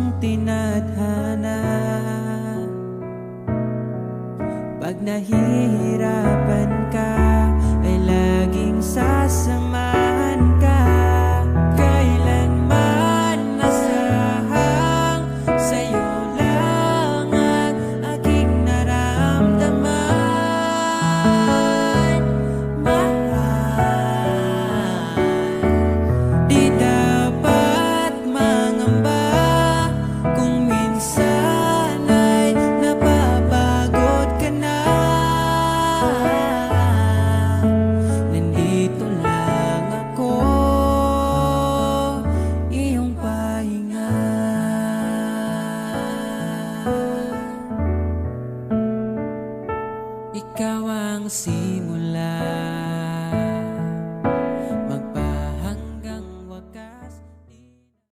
mong tinadhana. Pag nahihirapan ka, ay laging sasamahan ka. Kailanman nasahang sa'yo lang ang aking naramdaman. Mahal, di dapat mangamba kung minsan ay napapagod ka na. Nandito lang ako, iyong pahinga. Ikaw ang